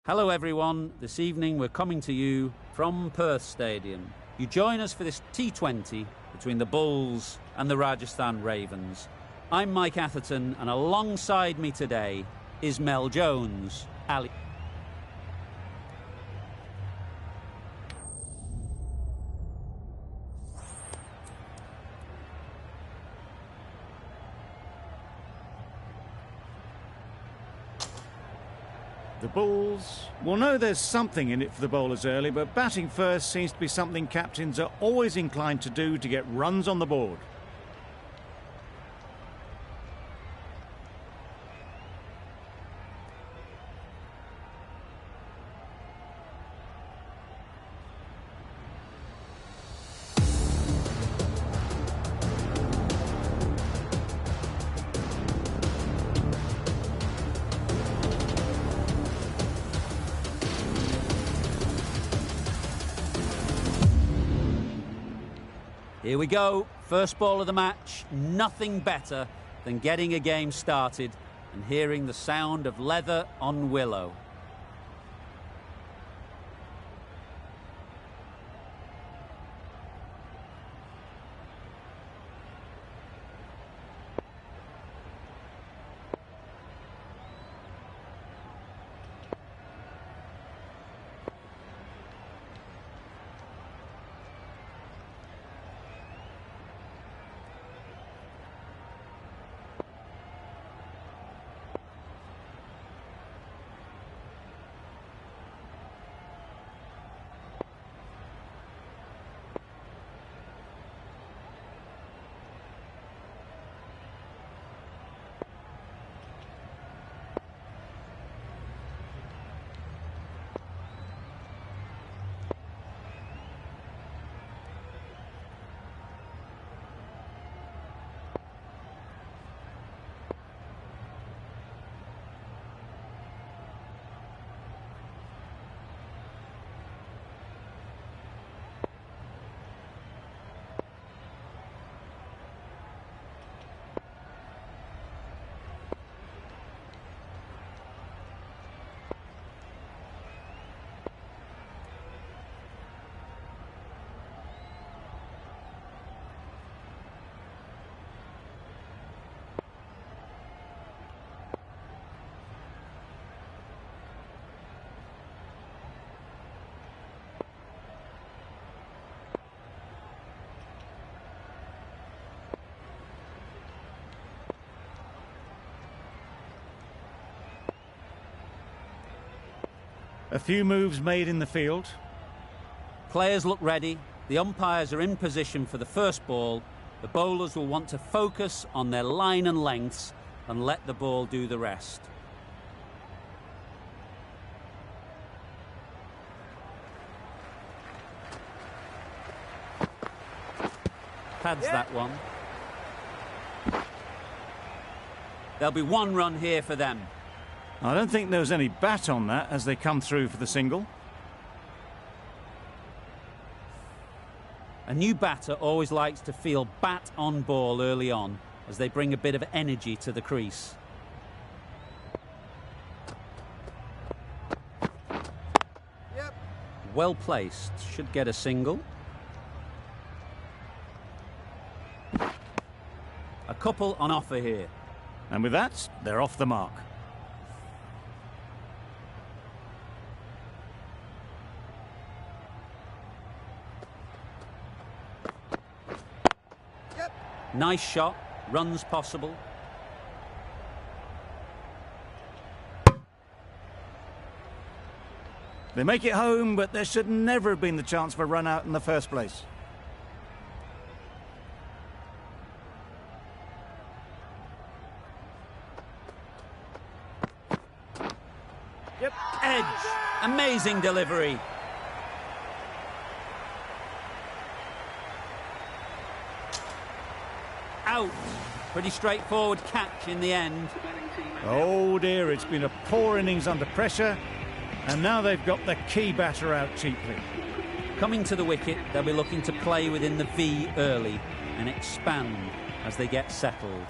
Hello everyone, this evening we're coming to you from Perth Stadium. You join us for this T20 between the Bulls and the Rajasthan Ravens. I'm Mike Atherton and alongside me today is Mel Jones. Ali. The Bulls will know there's something in it for the bowlers early, but batting first seems to be something captains are always inclined to do to get runs on the board. Here we go, first ball of the match. Nothing better than getting a game started and hearing the sound of leather on willow. A few moves made in the field. Players look ready, the umpires are in position for the first ball. The bowlers will want to focus on their line and lengths and let the ball do the rest. Pads that one. There'll be one run here for them. I don't think there was any bat on that as they come through for the single. A new batter always likes to feel bat on ball early on as they bring a bit of energy to the crease. Yep. Well placed, should get a single. A couple on offer here. And with that, they're off the mark. Nice shot, runs possible. They make it home, but there should never have been the chance for a run out in the first place. Yep. Edge, amazing delivery. Out. Pretty straightforward catch in the end. Oh dear, it's been a poor innings under pressure, and now they've got the key batter out cheaply. Coming to the wicket, they'll be looking to play within the V early and expand as they get settled.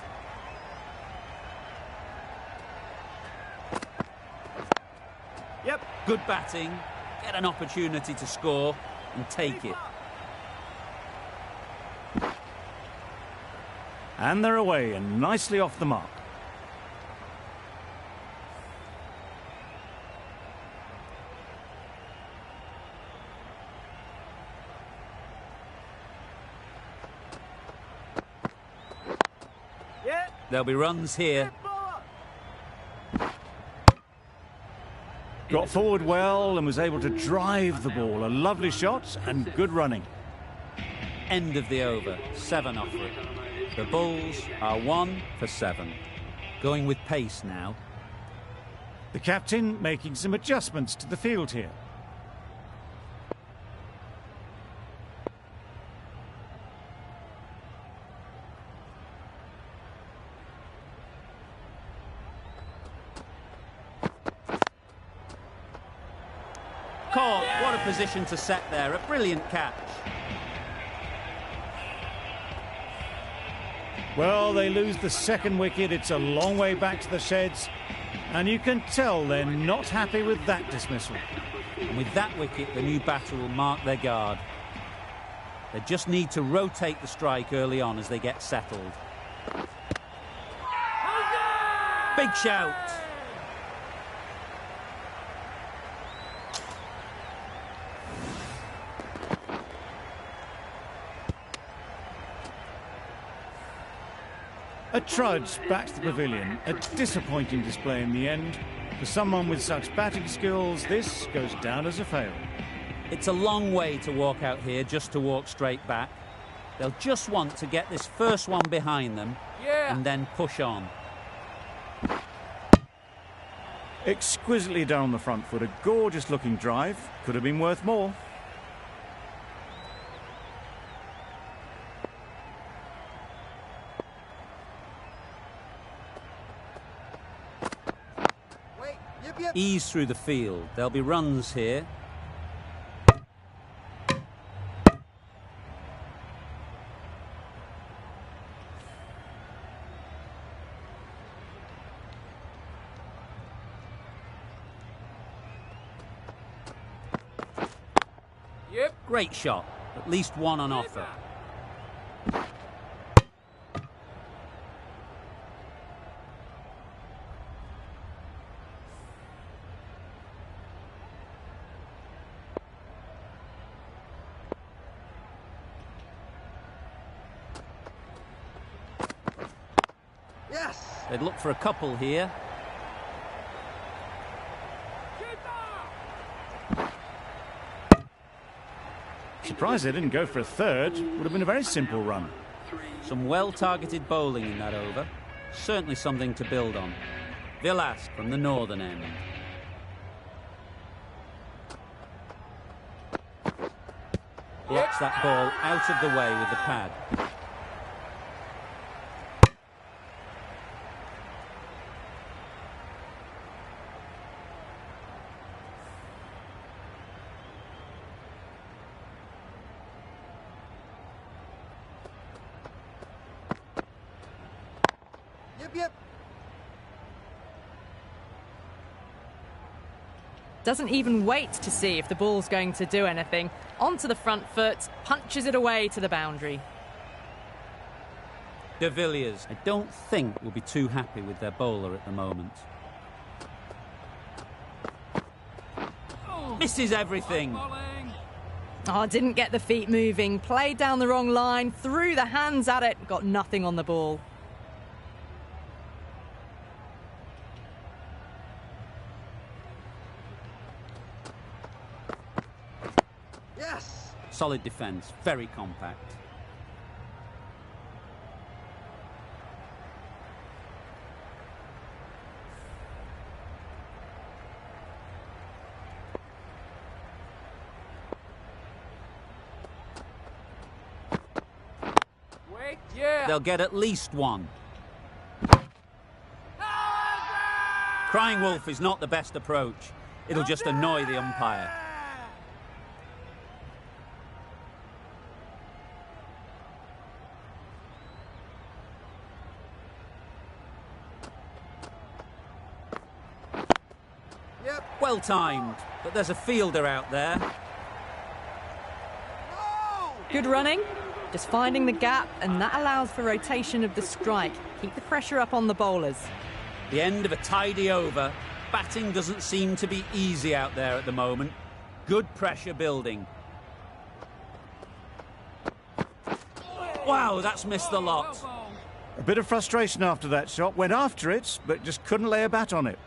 Yep, Good batting, get an opportunity to score and take it. And they're away and nicely off the mark. There'll be runs here. Got forward well and was able to drive the ball. A lovely shot and good running. End of the over, 7 off it. The Bulls are 1 for 7. Going with pace now. The captain making some adjustments to the field here. Caught, what a position to set there, a brilliant catch. Well, they lose the second wicket. It's a long way back to the sheds. And you can tell they're not happy with that dismissal. And with that wicket, the new batter will mark their guard. They just need to rotate the strike early on as they get settled. Big shout. A trudge back to the pavilion. A disappointing display in the end. For someone with such batting skills, this goes down as a fail. It's a long way to walk out here just to walk straight back. They'll just want to get this first one behind them and then push on. Exquisitely done on the front foot. A gorgeous looking drive. Could have been worth more. Ease through the field. There'll be runs here. Great shot. At least one on offer. They'd look for a couple here. Surprised they didn't go for a third. Would have been a very simple run. Some well-targeted bowling in that over. Certainly something to build on. Villas from the northern end. Blocks that ball out of the way with the pad. Doesn't even wait to see if the ball's going to do anything. Onto the front foot, punches it away to the boundary. De Villiers, I don't think, will be too happy with their bowler at the moment. Misses everything. Oh, didn't get the feet moving. Played down the wrong line, threw the hands at it, got nothing on the ball. Solid defence, very compact. They'll get at least one. Crying wolf is not the best approach. It'll just annoy the umpire. Well timed, but there's a fielder out there. Good running, just finding the gap, and that allows for rotation of the strike. Keep the pressure up on the bowlers. The end of a tidy over. Batting doesn't seem to be easy out there at the moment. Good pressure building. Wow, that's missed the lot. A bit of frustration after that shot. Went after it, but just couldn't lay a bat on it.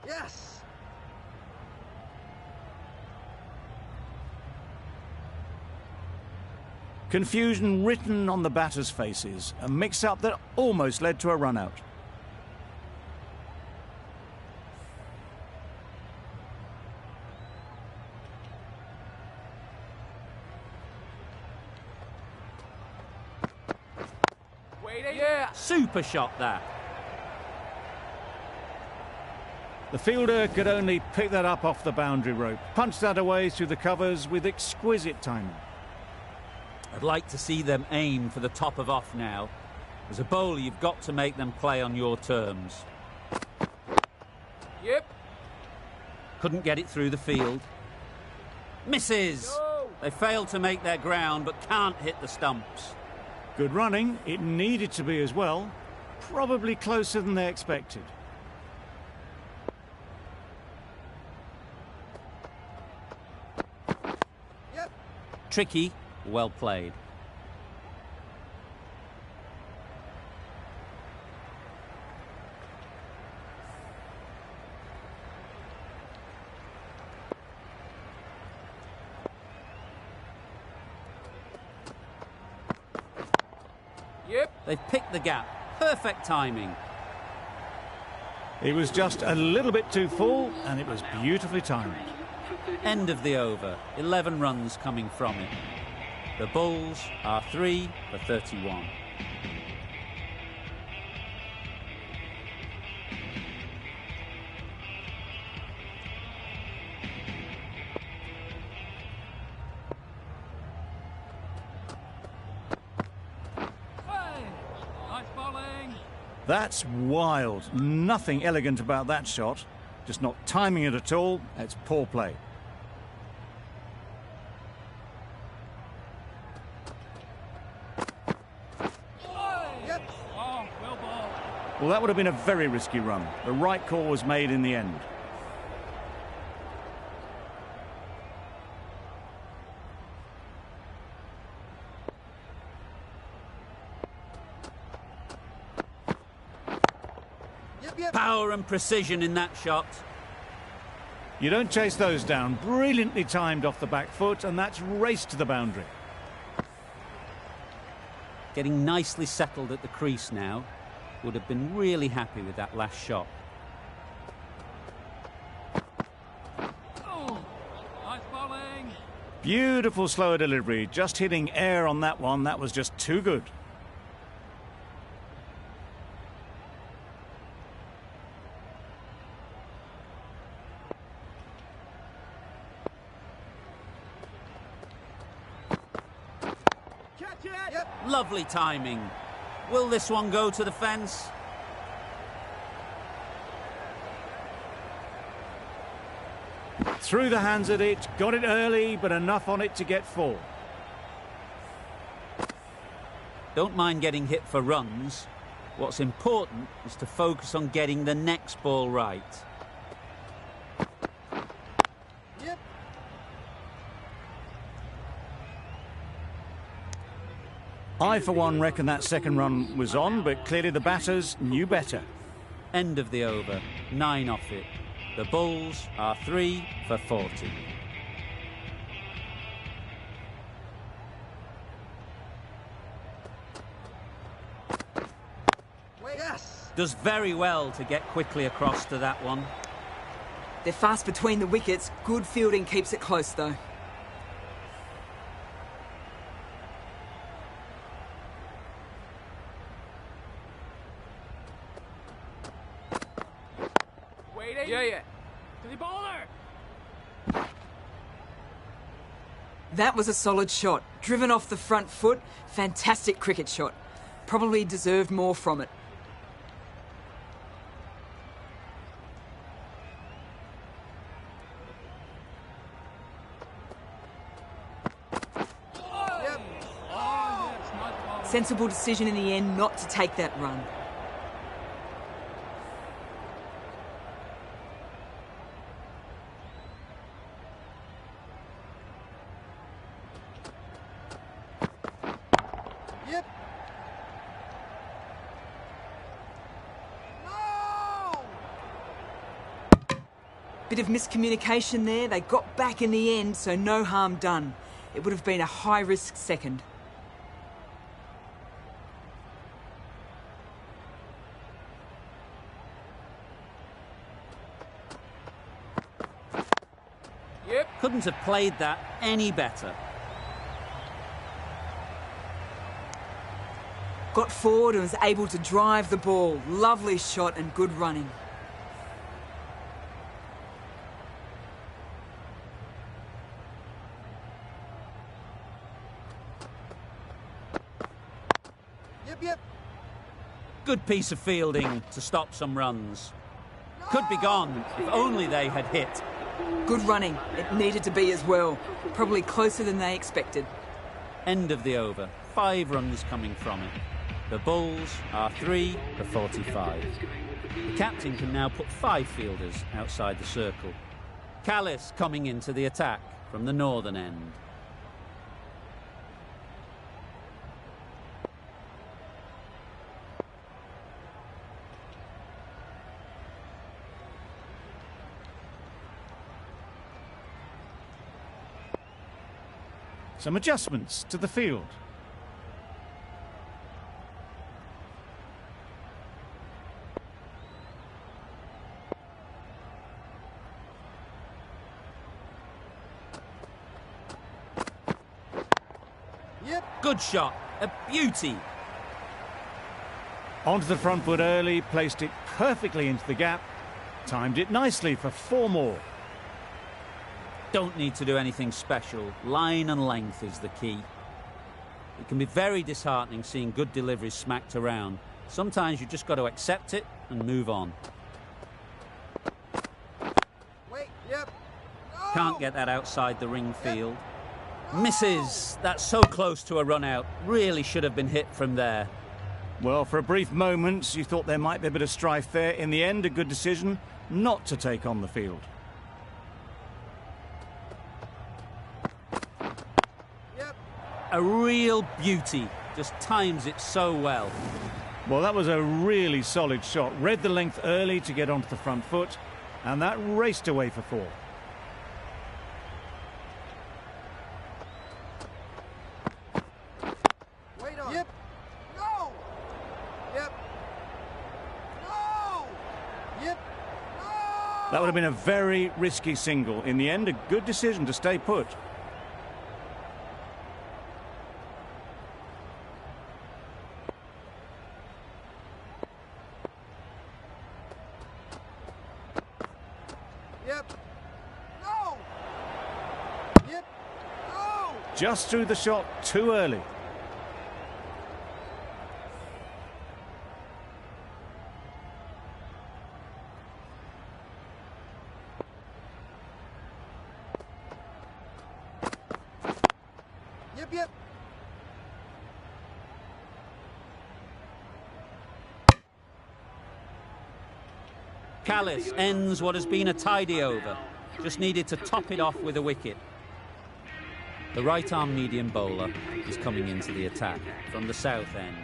Yes! Confusion written on the batters' faces. A mix-up that almost led to a run-out. Yeah, super shot that. The fielder could only pick that up off the boundary rope. Punched that away through the covers with exquisite timing. I'd like to see them aim for the top of off now. As a bowler, you've got to make them play on your terms. Yep. Couldn't get it through the field. Misses! No. They failed to make their ground, but can't hit the stumps. Good running. It needed to be as well. Probably closer than they expected. Yep. Tricky, well played. Yep. They've picked the gap. Perfect timing. It was just a little bit too full, and it was beautifully timed. End of the over. 11 runs coming from it. The Bulls are 3 for 31. Nice bowling. That's wild. Nothing elegant about that shot. Just not timing it at all. It's poor play. Yep. Oh, well bowled. Well, that would have been a very risky run. The right call was made in the end. Yep. Power and precision in that shot. You don't chase those down. Brilliantly timed off the back foot, and that's raced to the boundary. Getting nicely settled at the crease now. Would have been really happy with that last shot. Oh, nice bowling. Beautiful slower delivery. Just hitting air on that one. That was just too good. Catch it. Yep. Lovely timing. Will this one go to the fence? Through the hands at it. Got it early, but enough on it to get 4. Don't mind getting hit for runs. What's important is to focus on getting the next ball right. Yep. I, for one, reckon that second run was on, but clearly the batters knew better. End of the over. 9 off it. The Bulls are 3 for 40. Wait. Yes. Does very well to get quickly across to that one. They're fast between the wickets. Good fielding keeps it close, though. Waiting. Yeah. To the bowler. That was a solid shot. Driven off the front foot. Fantastic cricket shot. Probably deserved more from it. Sensible decision in the end not to take that run. Yep. No! Bit of miscommunication there. They got back in the end, so no harm done. It would have been a high-risk second. Couldn't have played that any better. Got forward and was able to drive the ball. Lovely shot and good running. Yep. Good piece of fielding to stop some runs. Could be gone if only they had hit. Good running. It needed to be as well. Probably closer than they expected. End of the over. 5 runs coming from it. The Bulls are 3 for 45. The captain can now put 5 fielders outside the circle. Callis coming into the attack from the northern end. Some adjustments to the field. Yep. Good shot. A beauty. Onto the front foot early, placed it perfectly into the gap. Timed it nicely for 4 more. Don't need to do anything special. Line and length is the key. It can be very disheartening seeing good deliveries smacked around. Sometimes you just got to accept it and move on. Wait. Yep. No! Can't get that outside the ring field. Misses. That's so close to a run out. Really should have been hit from there. Well, for a brief moment, you thought there might be a bit of strife there. In the end, a good decision not to take on the field. A real beauty. Just times it so well. Well, that was a really solid shot. Read the length early to get onto the front foot, and that raced away for 4. Wait on. Yep. No. Yep. No. Yep. No. That would have been a very risky single. In the end, a good decision to stay put. Yep. No. Yep. No. Just threw the shot too early. Yep. Callis ends what has been a tidy over. Just needed to top it off with a wicket. The right-arm medium bowler is coming into the attack from the south end.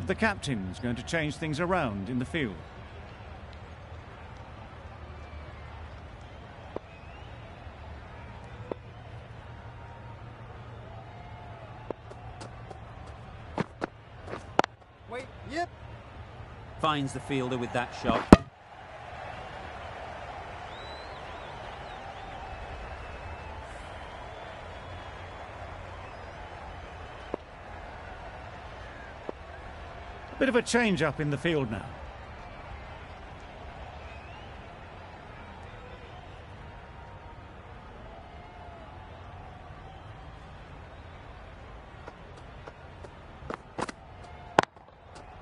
The captain's going to change things around in the field. Wait. Yep. Finds the fielder with that shot. Bit of a change-up in the field now.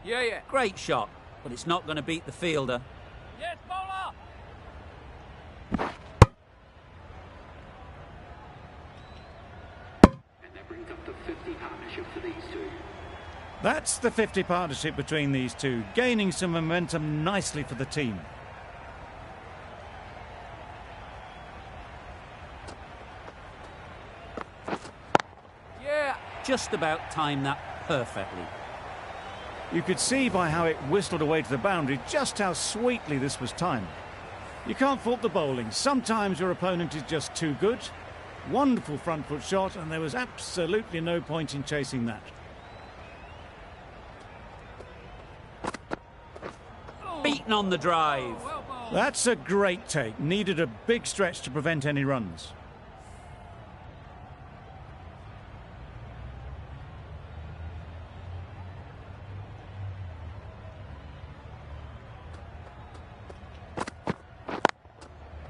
Yeah. Great shot, but it's not going to beat the fielder. Yes, bowler! And that brings up the 50 partnership for these two. That's the 50 partnership between these two, gaining some momentum nicely for the team. Yeah! Just about timed that perfectly. You could see by how it whistled away to the boundary just how sweetly this was timed. You can't fault the bowling. Sometimes your opponent is just too good. Wonderful front foot shot, and there was absolutely no point in chasing that. Beaten on the drive. Well bowled. That's a great take. Needed a big stretch to prevent any runs.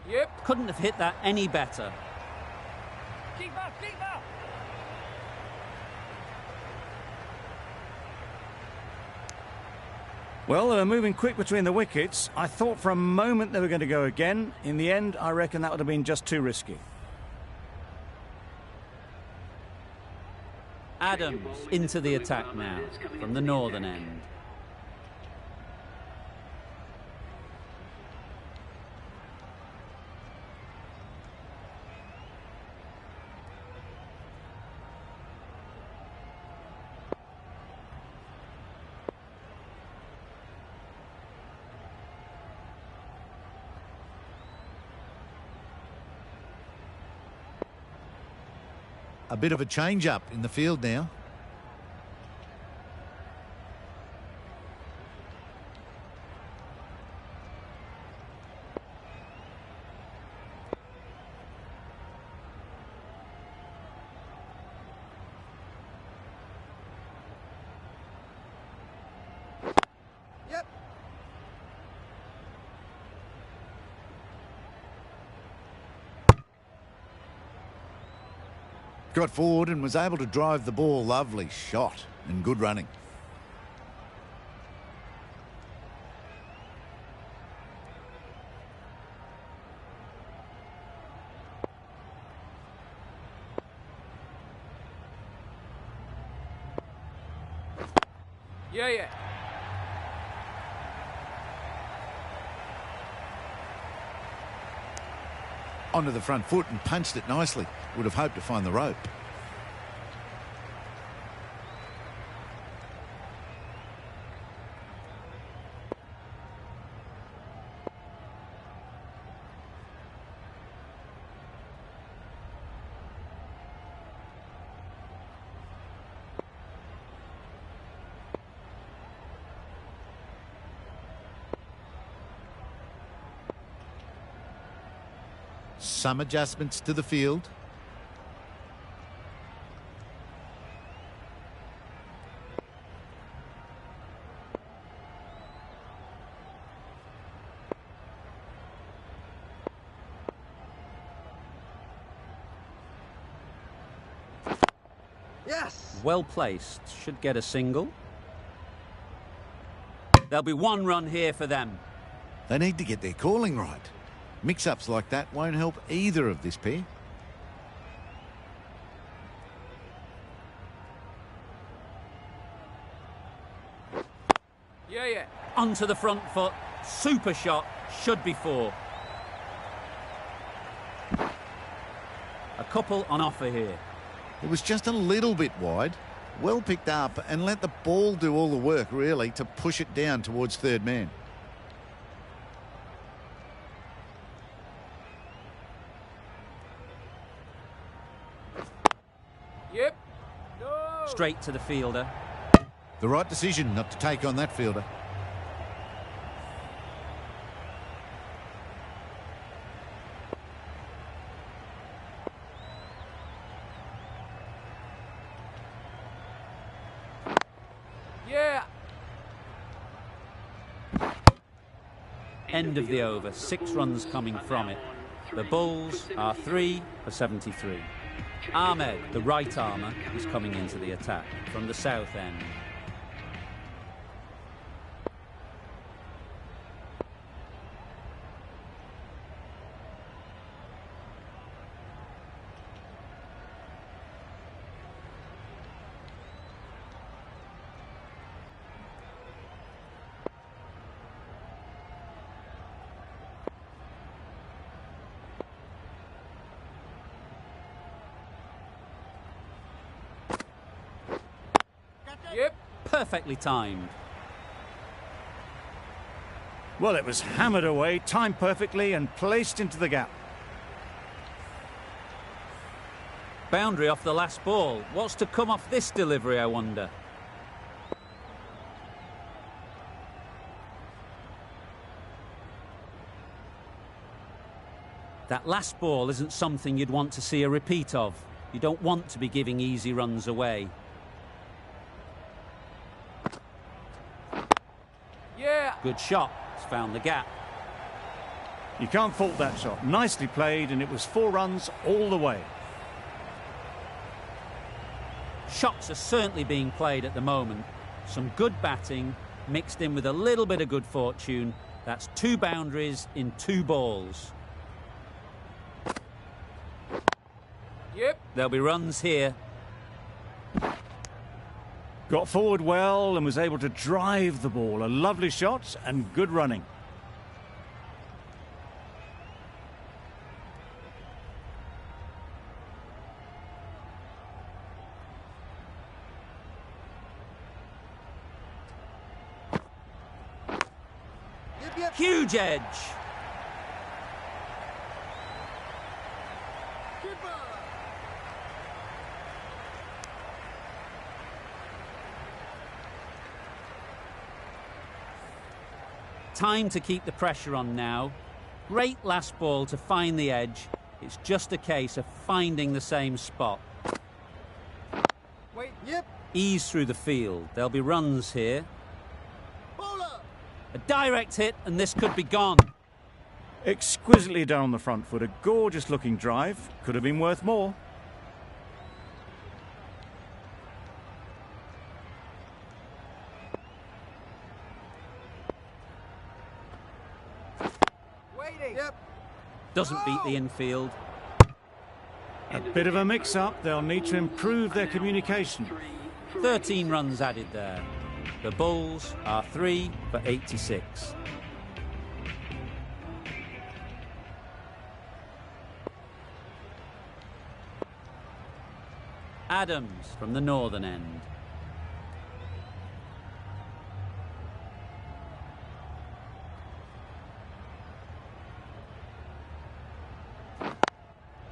Yep. Couldn't have hit that any better. Keeper! Well, they were moving quick between the wickets. I thought for a moment they were going to go again. In the end, I reckon that would have been just too risky. Adams into the attack now from the northern end. A bit of a change-up in the field now. Yep. Got forward and was able to drive the ball. Lovely shot and good running. Yeah. Onto the front foot and punched it nicely. Would have hoped to find the rope. Some adjustments to the field. Yes! Well placed. Should get a single. There'll be one run here for them. They need to get their calling right. Mix-ups like that won't help either of this pair. Yeah. Onto the front foot. Super shot. Should be four. A couple on offer here. It was just a little bit wide. Well picked up and let the ball do all the work, really, to push it down towards third man. Yep. No! Straight to the fielder. The right decision not to take on that fielder. Yeah. End of the over, 6 runs coming from it. The Bulls are 3 for 73. Ahmed, the right armour, is coming into the attack from the south end. Yep. Perfectly timed. Well, it was hammered away, timed perfectly and placed into the gap. Boundary off the last ball. What's to come off this delivery, I wonder? That last ball isn't something you'd want to see a repeat of. You don't want to be giving easy runs away. Yeah. Good shot. It's found the gap. You can't fault that shot. Nicely played, and it was 4 runs all the way. Shots are certainly being played at the moment. Some good batting mixed in with a little bit of good fortune. That's 2 boundaries in 2 balls. Yep. There'll be runs here. Got forward well and was able to drive the ball. A lovely shot and good running. Yep, yep. Huge edge. Keeper. Time to keep the pressure on now. Great last ball to find the edge. It's just a case of finding the same spot. Wait. Yep. Ease through the field. There'll be runs here. Bowler. A direct hit and this could be gone. Exquisitely done on the front foot. A gorgeous looking drive. Could have been worth more. Waiting. Yep. Doesn't beat the infield. A bit of a mix-up. They'll need to improve their communication. 13 runs added there. The Bulls are 3 for 86. Adams from the northern end.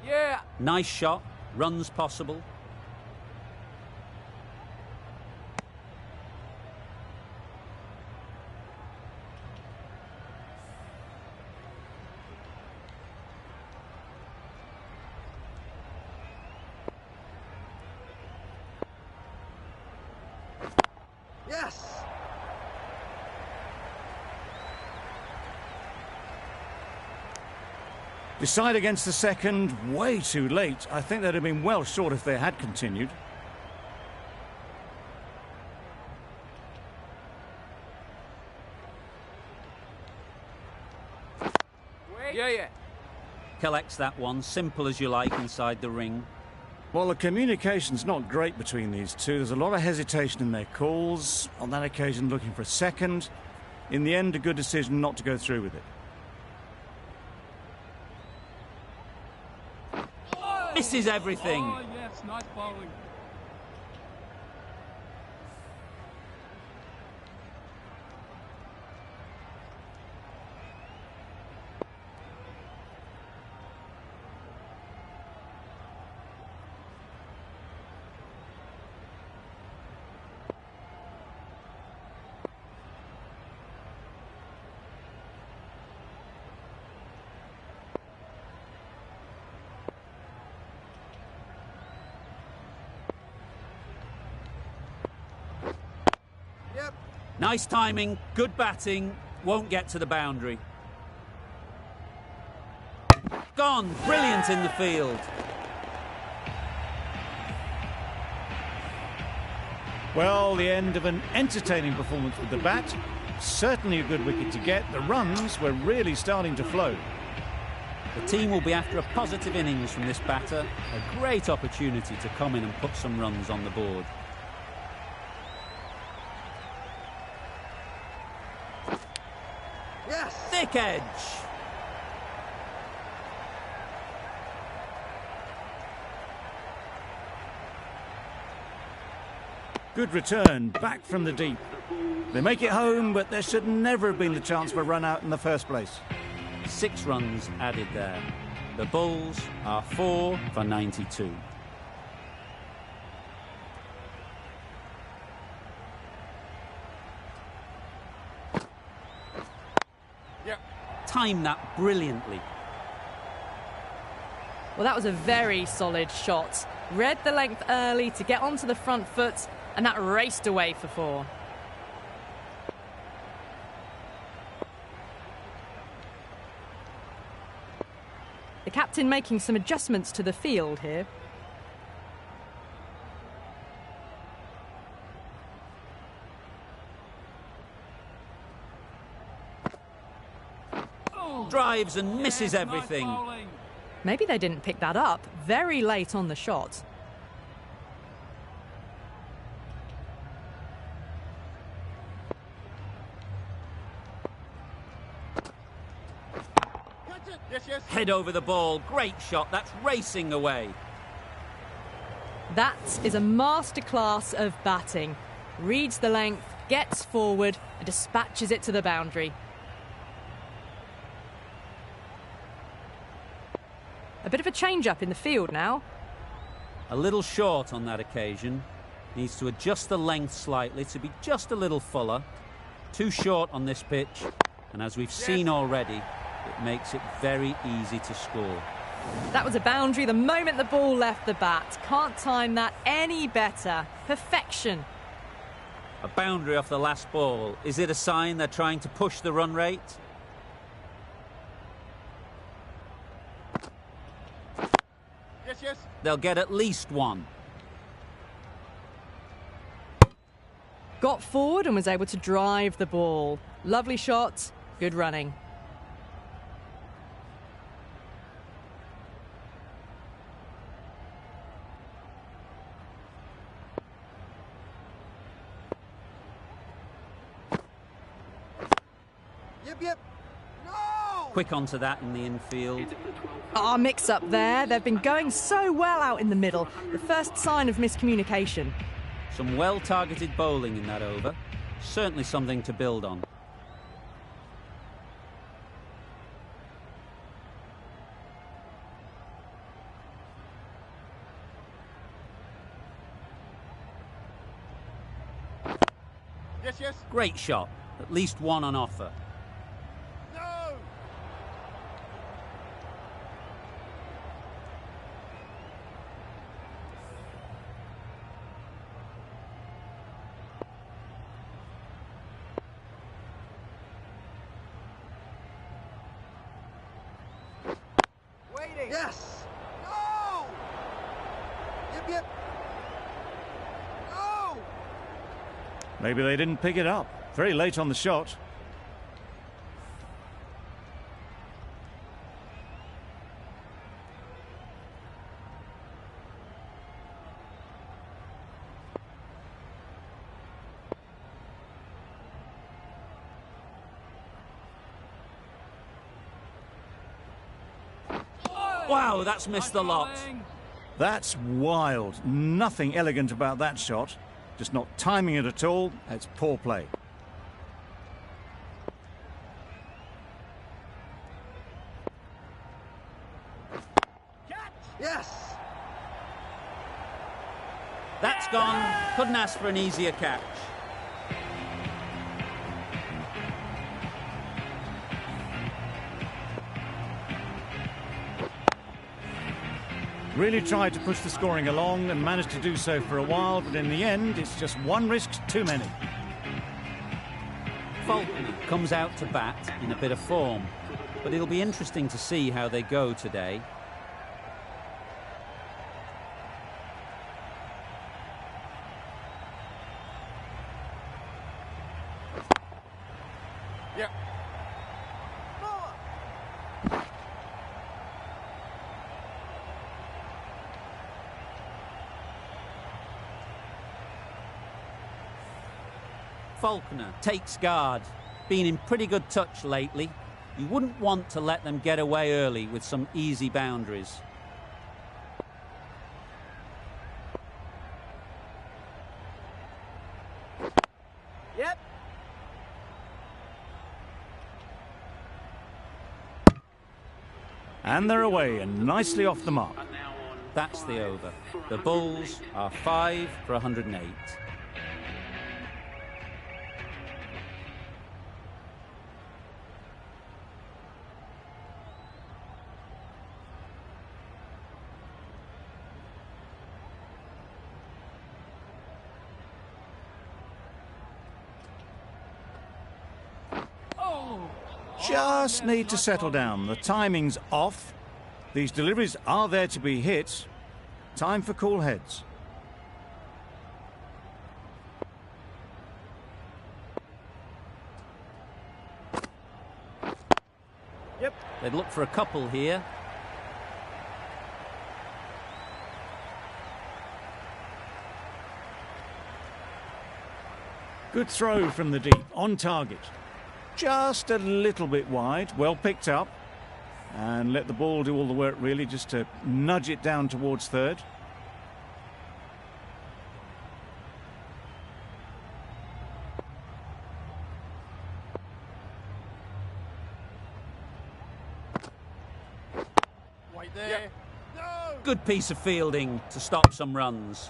Yeah. Nice shot. Runs possible. Yes. Decide against the second, way too late. I think they'd have been well short if they had continued. Wait. Yeah. Collects that one. Simple as you like inside the ring. Well, the communication's not great between these two. There's a lot of hesitation in their calls. On that occasion, looking for a second. In the end, a good decision not to go through with it. Misses everything. Oh, yes. Nice bowling. Nice timing, good batting, won't get to the boundary. gone. Brilliant in the field. Well, the end of an entertaining performance with the bat. Certainly a good wicket to get. The runs were really starting to flow. The team will be after a positive innings from this batter. A great opportunity to come in and put some runs on the board. Yes! Thick edge. Good return, back from the deep. They make it home, but there should never have been the chance for a run out in the first place. 6 runs added there. The Bulls are 4 for 92. Yep. Timed that brilliantly. Well, that was a very solid shot. Read the length early to get onto the front foot, and that raced away for 4. The captain making some adjustments to the field here. Drives and misses everything. Maybe they didn't pick that up very late on the shot. Yes, yes. Head over the ball. Great shot. That's racing away. That is a masterclass of batting. Reads the length, gets forward and dispatches it to the boundary. A bit of a change-up in the field now. A little short on that occasion. Needs to adjust the length slightly to be just a little fuller. Too short on this pitch. And as we've seen already, it makes it very easy to score. That was a boundary the moment the ball left the bat. Can't time that any better. Perfection. A boundary off the last ball. Is it a sign they're trying to push the run rate? Yes, yes. They'll get at least 1. Got forward and was able to drive the ball. Lovely shot, good running. Yep, yep. No! Quick onto that in the infield. Mix up there. They've been going so well out in the middle. The first sign of miscommunication. Some well-targeted bowling in that over. Certainly something to build on. Yes, yes. Great shot. At least 1 on offer. No! Waiting. Yes. No! Yep, yep. No! Maybe they didn't pick it up. Very late on the shot. Wow, that's missed the lot. That's wild. Nothing elegant about that shot. Just not timing it at all. It's poor play. Yes! That's gone. Couldn't ask for an easier catch. Really tried to push the scoring along and managed to do so for a while, but in the end, it's just one risk too many. Faulkner comes out to bat in a bit of form. but it'll be interesting to see how they go today. Yeah. Faulkner takes guard. Been in pretty good touch lately. You wouldn't want to let them get away early with some easy boundaries. Yep. And they're away and nicely off the mark. That's the over. The Bulls are 5 for 108. Just need to settle down. The timing's off. These deliveries are there to be hit. Time for cool heads. Yep. They'd look for a couple here. Good throw from the deep, on target. Just a little bit wide, well picked up. And let the ball do all the work really, just to nudge it down towards third. Wait there. Yep. No! Good piece of fielding to stop some runs.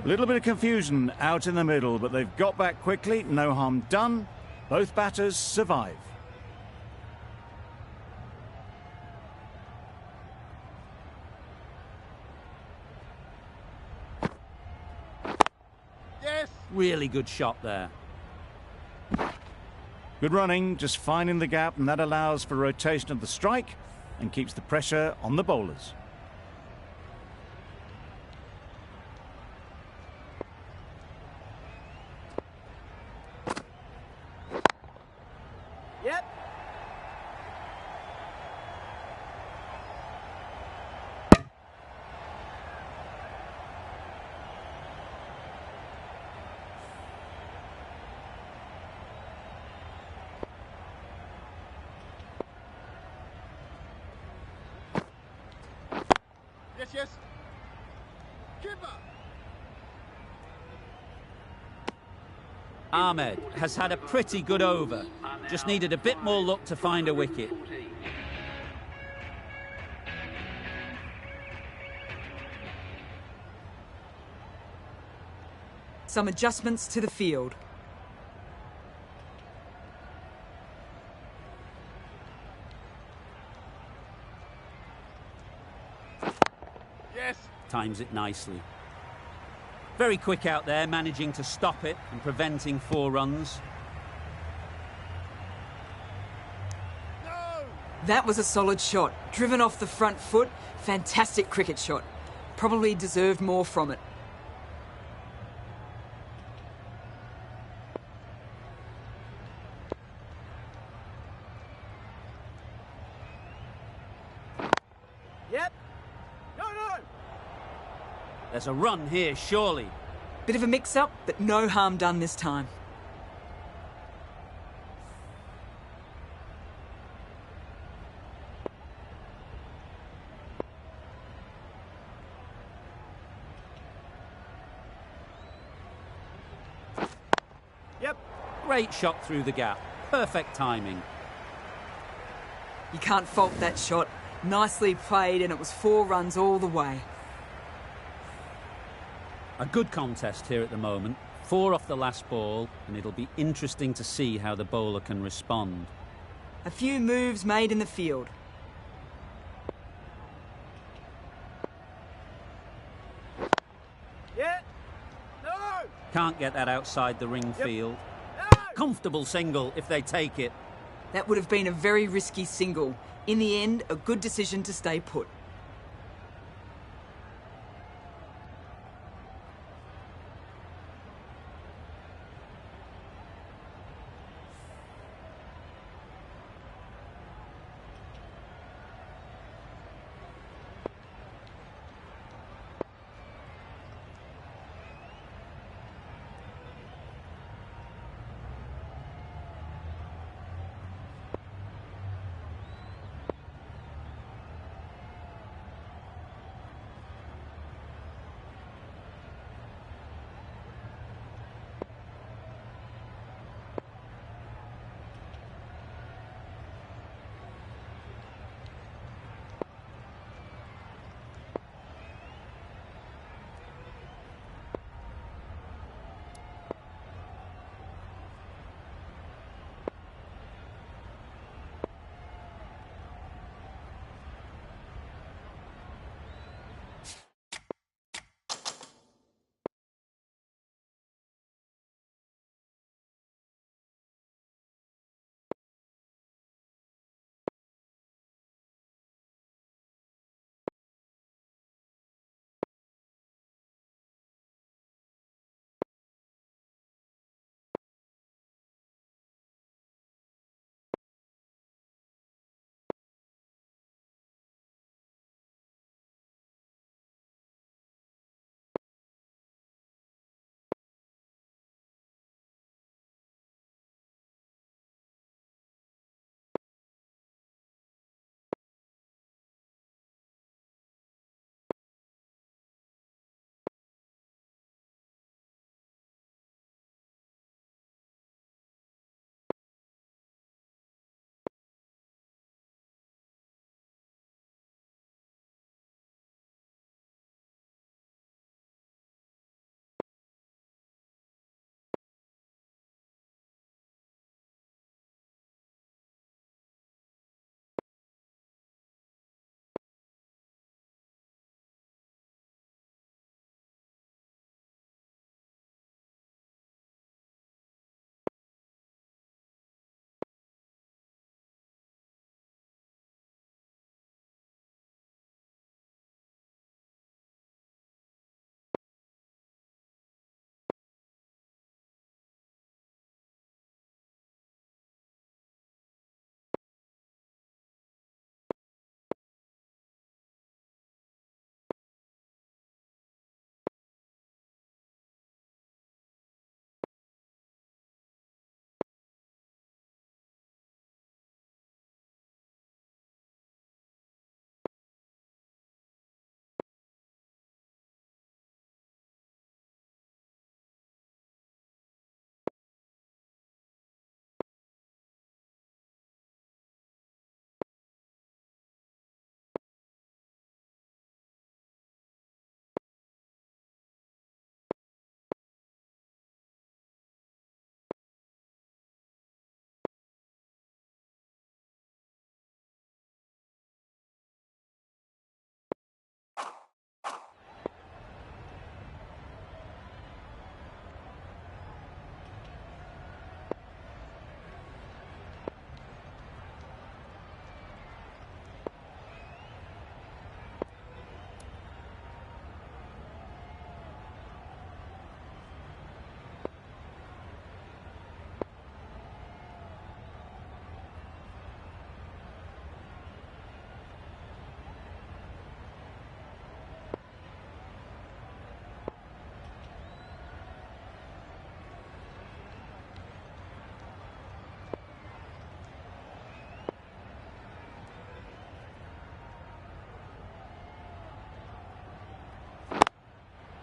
A little bit of confusion out in the middle, but they've got back quickly, no harm done. Both batters survive. Yes! Really good shot there. Good running, just finding the gap, and that allows for rotation of the strike and keeps the pressure on the bowlers. Yep. Yes, yes. Keeper. Ahmed has had a pretty good over. Just needed a bit more luck to find a wicket. Some adjustments to the field. Yes. Times it nicely. Very quick out there, managing to stop it and preventing 4 runs. No! That was a solid shot. Driven off the front foot. Fantastic cricket shot. Probably deserved more from it. Yep. No, no! There's a run here, surely. Bit of a mix-up, but no harm done this time. Yep. Great shot through the gap. Perfect timing. You can't fault that shot. Nicely played, and it was 4 runs all the way. A good contest here at the moment. 4 off the last ball, and it'll be interesting to see how the bowler can respond. A few moves made in the field. Yeah. No! Can't get that outside the ring field. No! Comfortable single if they take it. That would have been a very risky single. In the end, a good decision to stay put.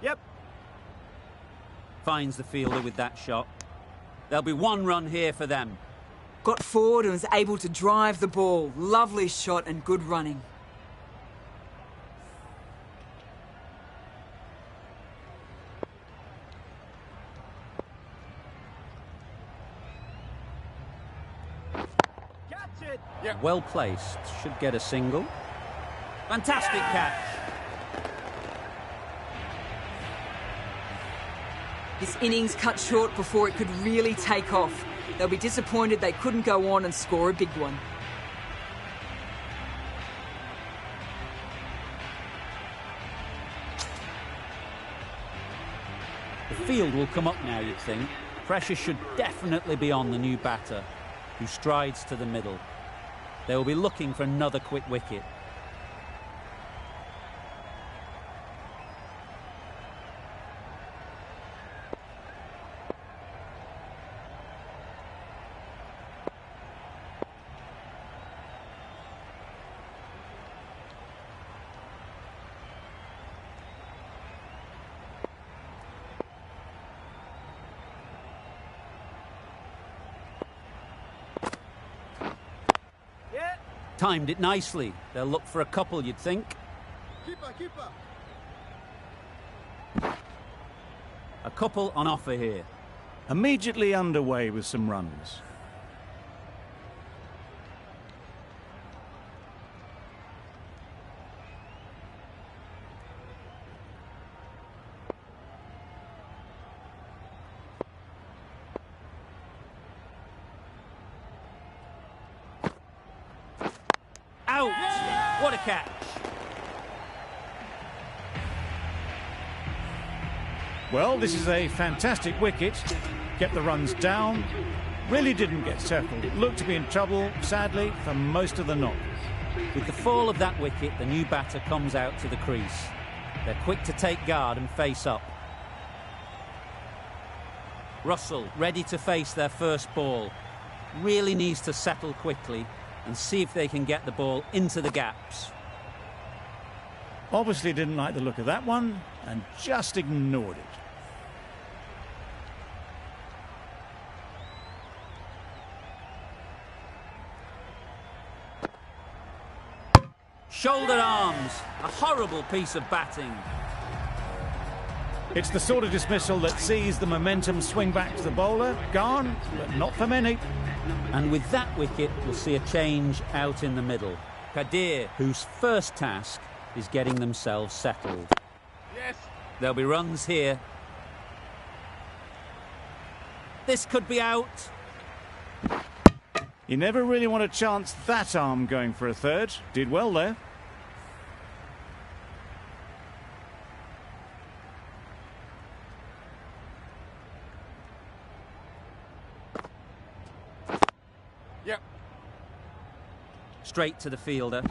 Yep. Finds the fielder with that shot. There'll be one run here for them. Got forward and was able to drive the ball. Lovely shot and good running. Catch it. Yep. Well placed. Should get a single. Fantastic catch. This innings cut short before it could really take off. They'll be disappointed they couldn't go on and score a big one. The field will come up now, you'd think. Pressure should definitely be on the new batter, who strides to the middle. They will be looking for another quick wicket. Timed it nicely. They'll look for a couple, you'd think. Keeper. A couple on offer here. Immediately underway with some runs. Out! What a catch! Well, this is a fantastic wicket. Kept the runs down. Really didn't get settled. It looked to be in trouble, sadly, for most of the knock. With the fall of that wicket, the new batter comes out to the crease. They're quick to take guard and face up. Russell, ready to face their first ball. Really needs to settle quickly and see if they can get the ball into the gaps. Obviously didn't like the look of that one and just ignored it. Shoulder arms, a horrible piece of batting. It's the sort of dismissal that sees the momentum swing back to the bowler. Gone, but not for many. And with that wicket, we'll see a change out in the middle. Kadir, whose first task is getting themselves settled. Yes. There'll be runs here. This could be out. You never really want to chance that arm going for a third. Did well there. Yep. Straight to the fielder.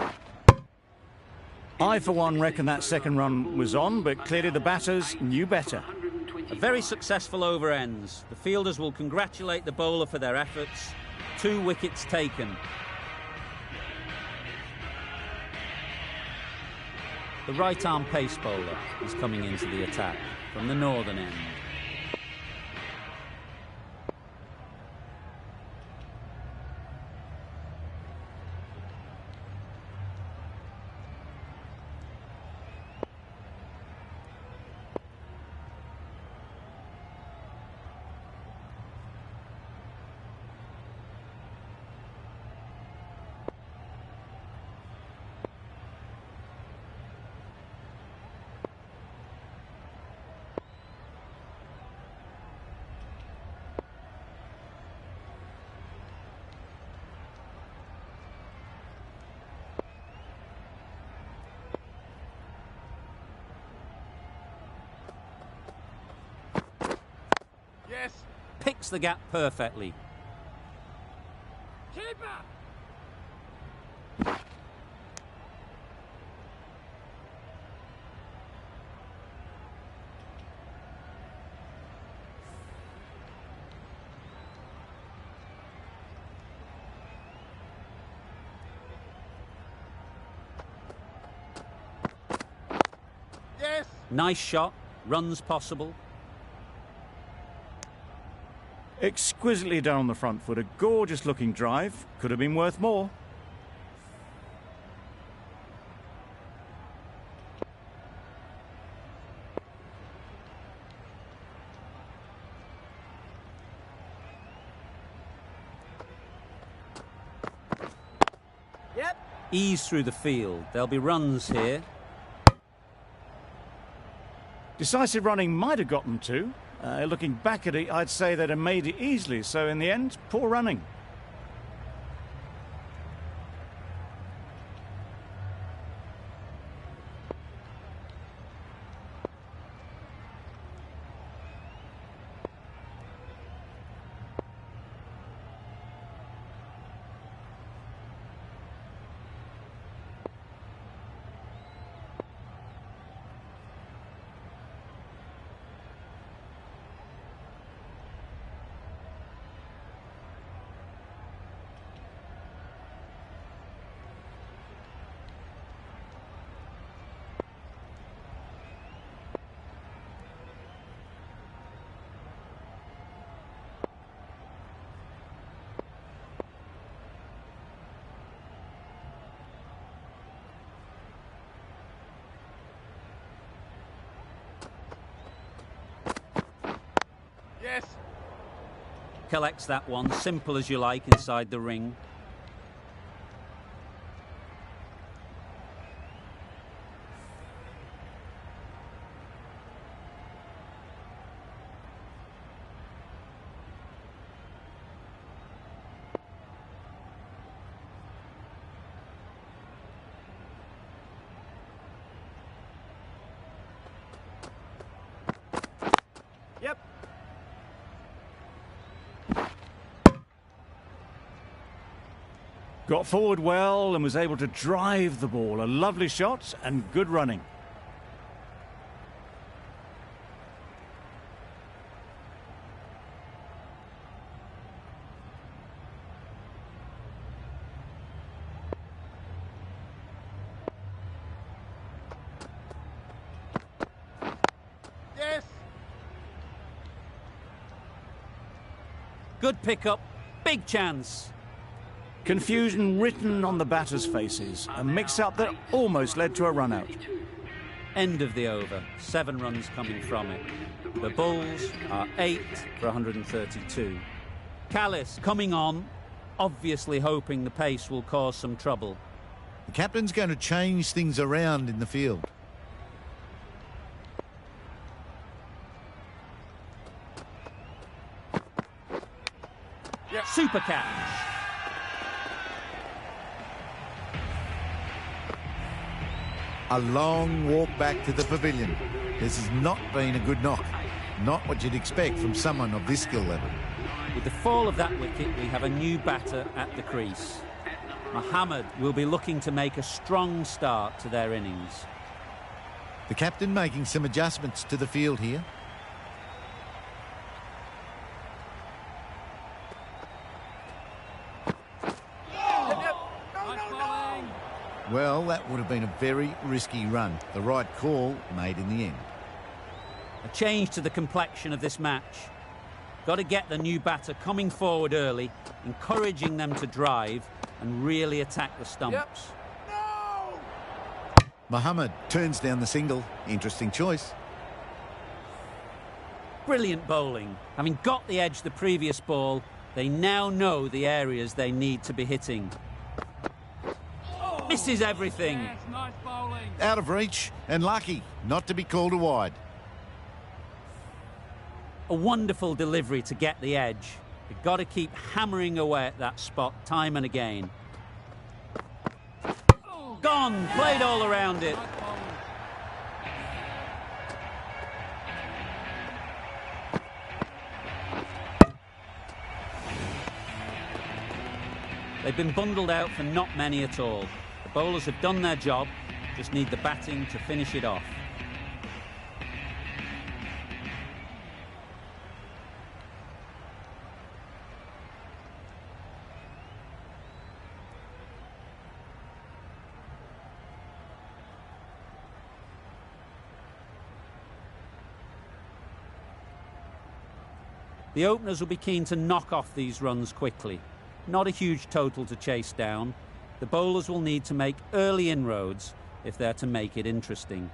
I, for one, reckon that second run was on, but clearly the batters knew better. A very successful over ends. The fielders will congratulate the bowler for their efforts. 2 wickets taken. The right-arm pace bowler is coming into the attack from the northern end. Yes. Picks the gap perfectly. Keeper. Yes. Nice shot. Runs possible. Exquisitely done on the front foot. A gorgeous looking drive. Could have been worth more. Yep. Ease through the field. There'll be runs here. Decisive running might have got them 2. Looking back at it, I'd say they'd have made it easily, so in the end, poor running. Yes. Collects that one, simple as you like, inside the ring. Yep. Got forward well and was able to drive the ball. A lovely shot and good running. Yes. Good pickup, big chance. Confusion written on the batters' faces. A mix-up that almost led to a run-out. End of the over, 7 runs coming from it. The Bulls are 8 for 132. Callis coming on, obviously hoping the pace will cause some trouble. The captain's going to change things around in the field. Super catch. A long walk back to the pavilion. This has not been a good knock. Not what you'd expect from someone of this skill level. With the fall of that wicket, we have a new batter at the crease. Mohammed will be looking to make a strong start to their innings. The captain making some adjustments to the field here. Well, that would have been a very risky run. The right call made in the end. A change to the complexion of this match. Got to get the new batter coming forward early, encouraging them to drive and really attack the stumps. No! Mohammed turns down the single. Interesting choice. Brilliant bowling. Having got the edge the previous ball, they now know the areas they need to be hitting. Misses everything. Yes, nice bowling. Out of reach and lucky not to be called a wide. A wonderful delivery to get the edge. You've got to keep hammering away at that spot time and again. Gone, played all around it. They've been bundled out for not many at all. The bowlers have done their job, just need the batting to finish it off. The openers will be keen to knock off these runs quickly. Not a huge total to chase down. The bowlers will need to make early inroads if they're to make it interesting.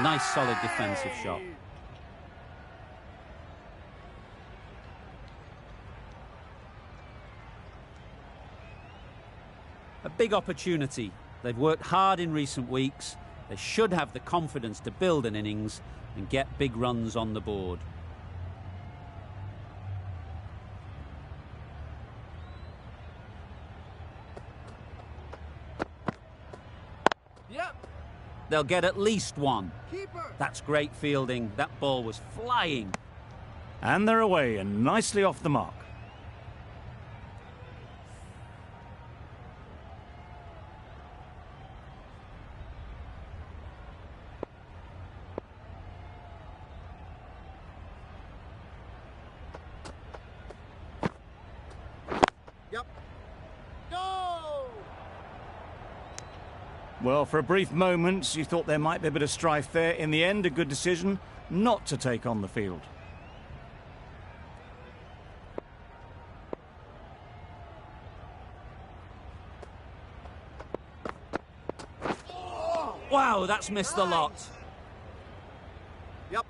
Nice solid defensive shot. A big opportunity. They've worked hard in recent weeks. They should have the confidence to build an innings and get big runs on the board. Yep. They'll get at least one. Keeper. That's great fielding. That ball was flying. And they're away and nicely off the mark. Yep. Go! Well, for a brief moment, you thought there might be a bit of strife there. In the end, a good decision not to take on the field. Wow, that's missed the lot. Yep.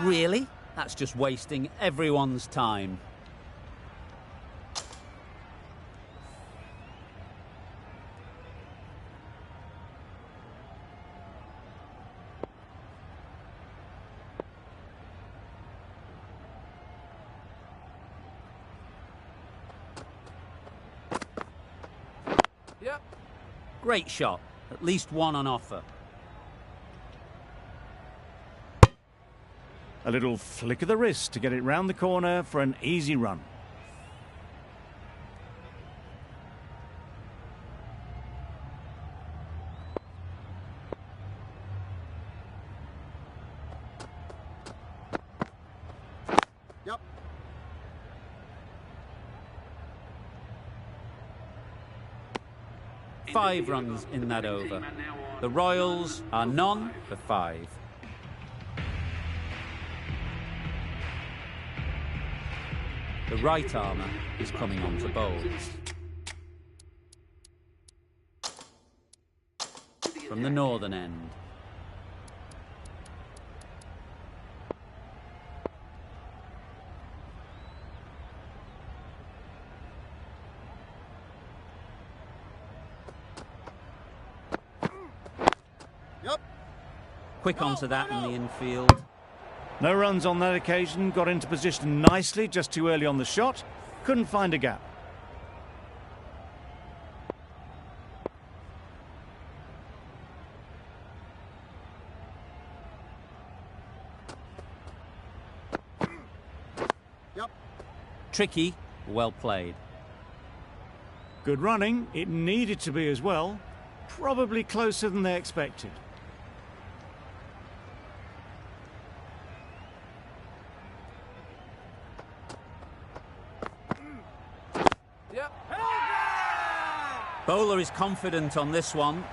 Really? That's just wasting everyone's time. Yep. Great shot. At least one on offer. A little flick of the wrist to get it round the corner for an easy run. Yep. Five runs in that over. The Royals are none for 5. The right armour is coming on to bowl. From the northern end. Yep. Quick onto that in the infield. No runs on that occasion, got into position nicely, just too early on the shot. Couldn't find a gap. Yep. Tricky, well played. Good running, it needed to be as well. Probably closer than they expected. Yep. Bowler is confident on this one.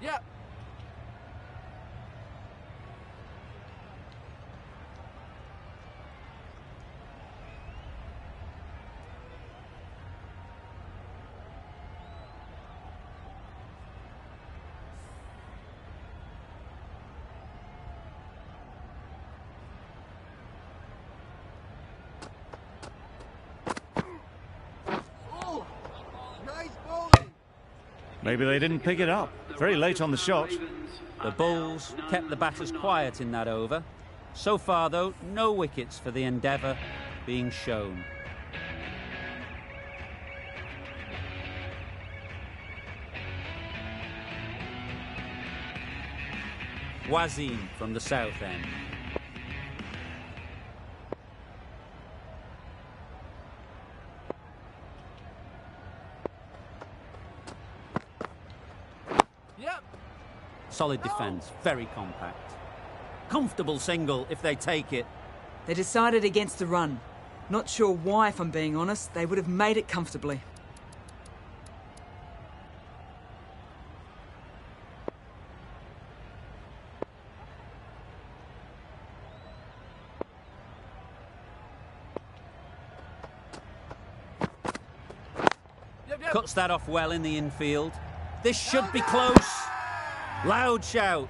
Yep. Oh, nice bowling. Maybe they didn't pick it up. Very late on the shot. The Bulls kept the batters quiet in that over. So far, though, no wickets for the endeavour being shown. Wazim from the south end. Yep. Solid defence, very compact. Comfortable single if they take it. They decided against the run. Not sure why, if I'm being honest. They would have made it comfortably. Cuts that off well in the infield. This should be close. Loud shout.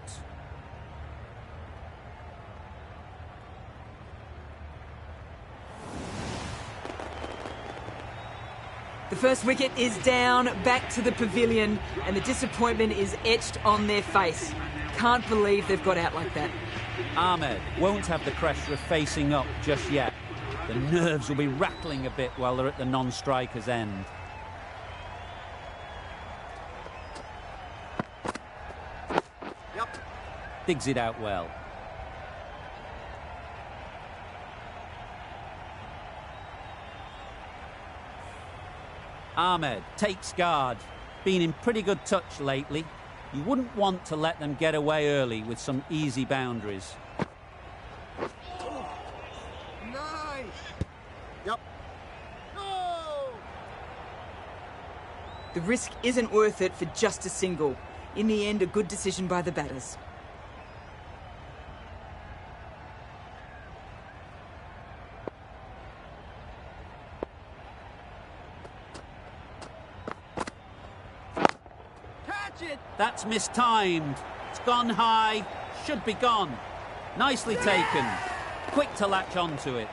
The first wicket is down, back to the pavilion, and the disappointment is etched on their face. Can't believe they've got out like that. Ahmed won't have the pressure of facing up just yet. The nerves will be rattling a bit while they're at the non-striker's end. Digs it out well. Ahmed takes guard. Been in pretty good touch lately. You wouldn't want to let them get away early with some easy boundaries. Nice. Yep. No. The risk isn't worth it for just a single. In the end, a good decision by the batters. That's mistimed. It's gone high. Should be gone. Nicely taken. Quick to latch onto it.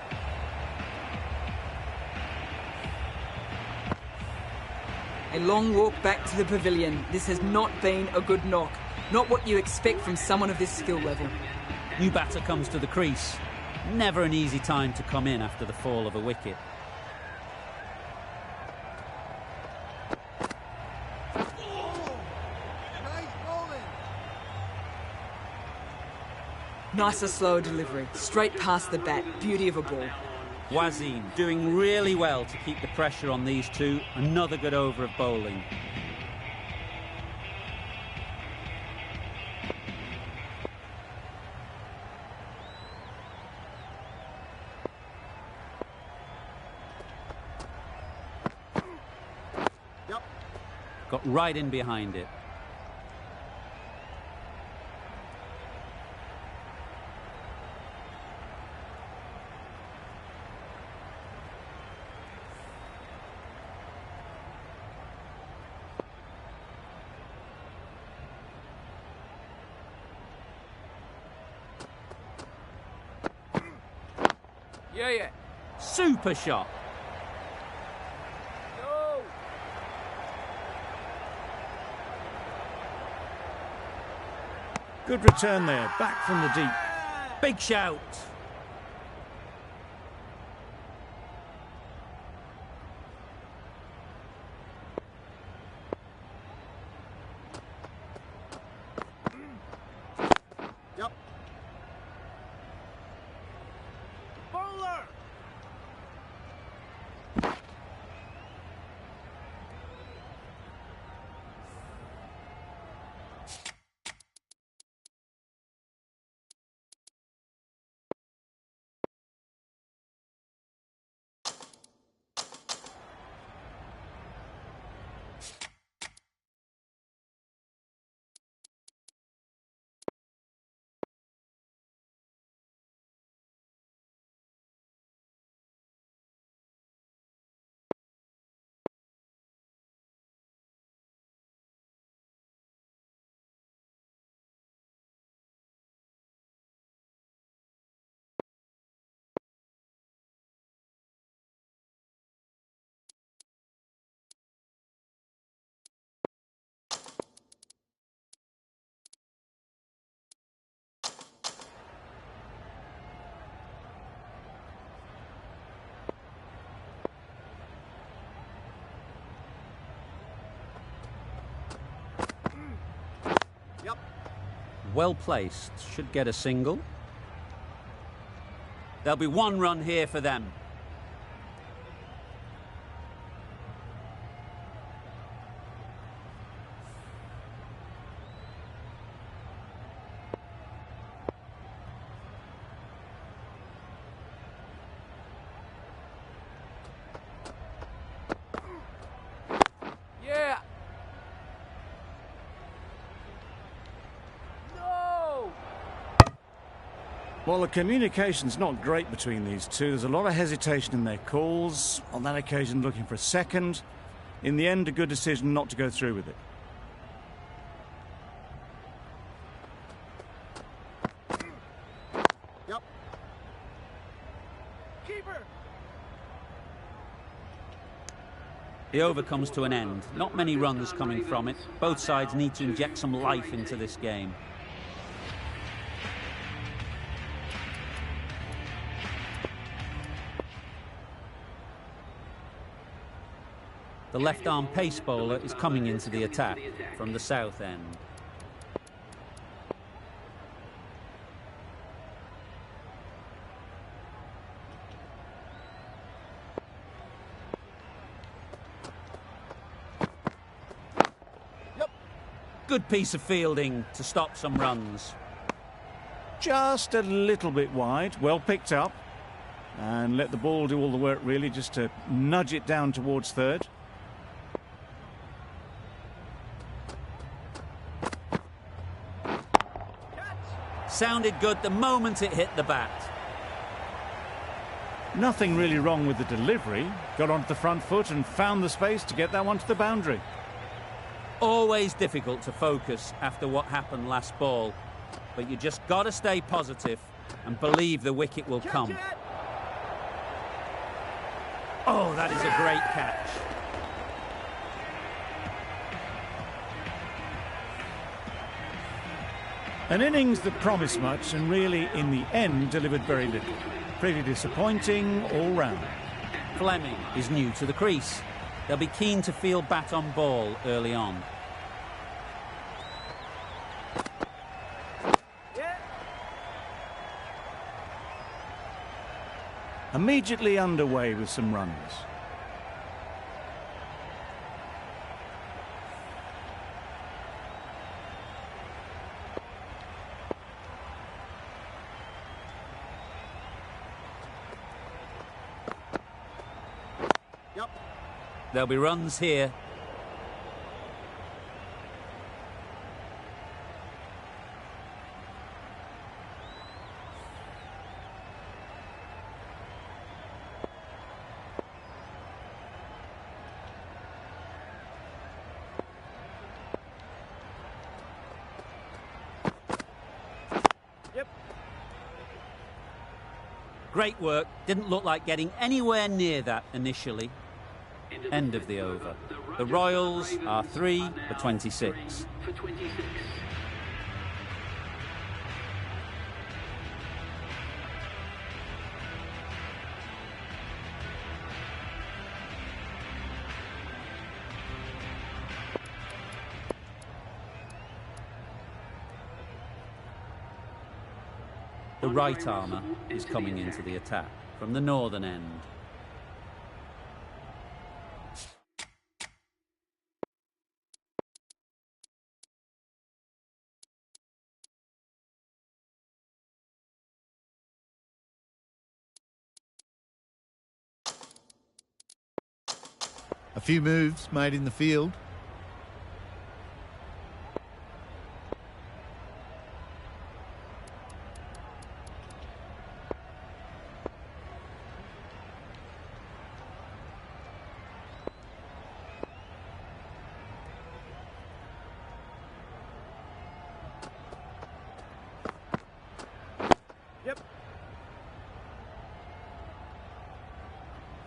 A long walk back to the pavilion. This has not been a good knock. Not what you expect from someone of this skill level. New batter comes to the crease. Never an easy time to come in after the fall of a wicket. Nicer, slower delivery. Straight past the bat. Beauty of a ball. Wazim doing really well to keep the pressure on these two. Another good over of bowling. Yep. Got right in behind it. Yeah. Super shot. No. Good return there, back from the deep. Big shout. well placed, should get a single. There'll be one run here for them. Yeah. No. Well, the communication's not great between these two. There's a lot of hesitation in their calls. On that occasion, looking for a second. In the end, a good decision not to go through with it. Yep. Keeper. The over comes to an end. Not many runs coming from it. Both sides need to inject some life into this game. The left-arm pace bowler is coming into the attack from the south end. Good piece of fielding to stop some runs. Just a little bit wide. Well picked up. And let the ball do all the work, really, just to nudge it down towards third. Sounded good the moment it hit the bat. Nothing really wrong with the delivery. Got onto the front foot and found the space to get that one to the boundary. Always difficult to focus after what happened last ball, but you just got to stay positive and believe the wicket will come. Oh, that is a great catch. An innings that promised much and really, in the end, delivered very little. Pretty disappointing all round. Fleming is new to the crease. They'll be keen to field bat on ball early on. Immediately underway with some runs. Yep. There'll be runs here. Great work. Didn't look like getting anywhere near that initially. End of the over. The Royals are 3 for 26. The right armour is coming into the attack from the northern end. A few moves made in the field.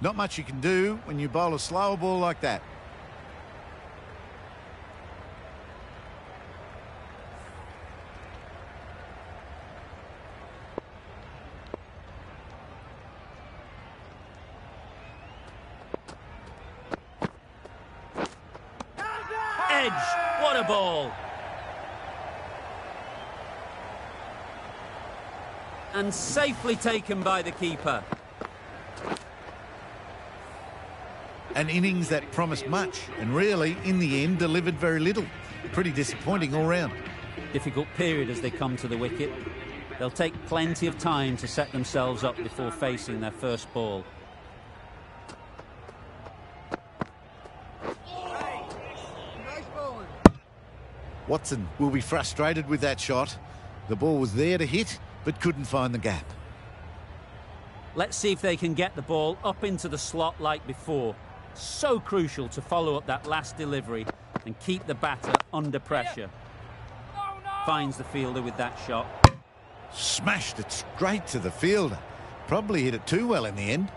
Not much you can do when you bowl a slower ball like that. Edge! What a ball! And safely taken by the keeper. An innings that promised much and really, in the end, delivered very little. Pretty disappointing all round. Difficult period as they come to the wicket. They'll take plenty of time to set themselves up before facing their first ball. Nice bowling. Watson will be frustrated with that shot. The ball was there to hit, but couldn't find the gap. Let's see if they can get the ball up into the slot like before. So crucial to follow up that last delivery and keep the batter under pressure. Finds the fielder with that shot. Smashed it straight to the fielder. Probably hit it too well in the end.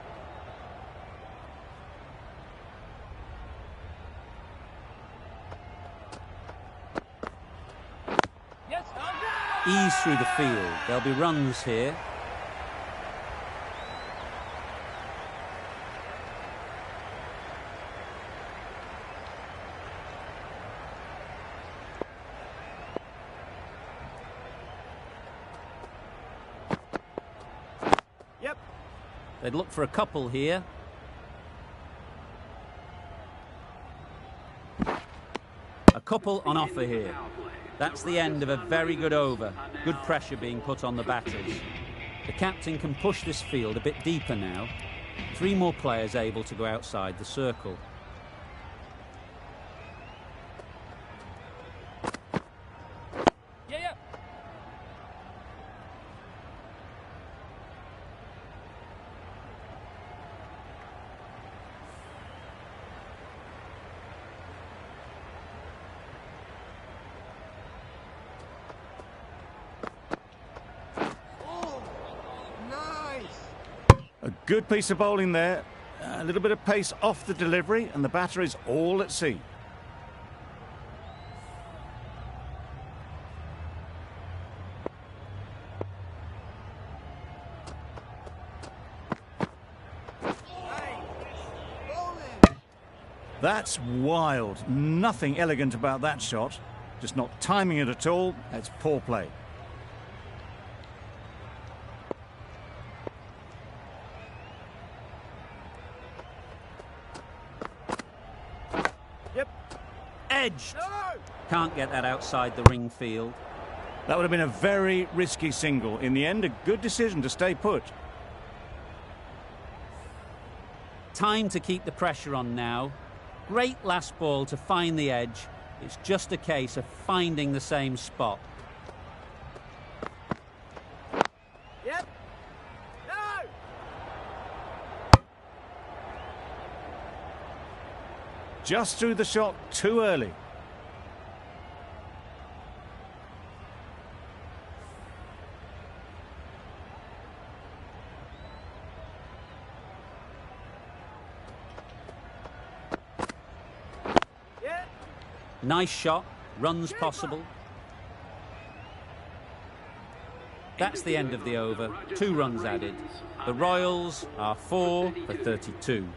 Ease through the field. There'll be runs here. Yep. They'd look for a couple here. A couple on offer here. That's the end of a very good over. Good pressure being put on the batters. The captain can push this field a bit deeper now. 3 more players able to go outside the circle. Oh, nice. A good piece of bowling there. A little bit of pace off the delivery, and the batter is all at sea. Bowling. That's wild. Nothing elegant about that shot. Just not timing it at all. It's poor play. Yep. Edged. No. Can't get that outside the ring field. That would have been a very risky single. In the end, a good decision to stay put. Time to keep the pressure on now. Great last ball to find the edge. It's just a case of finding the same spot. Yep. No. Just threw the shot too early. Yeah. Nice shot. Runs possible. That's the end of the over. 2 runs added. The Royals are 4 for 32.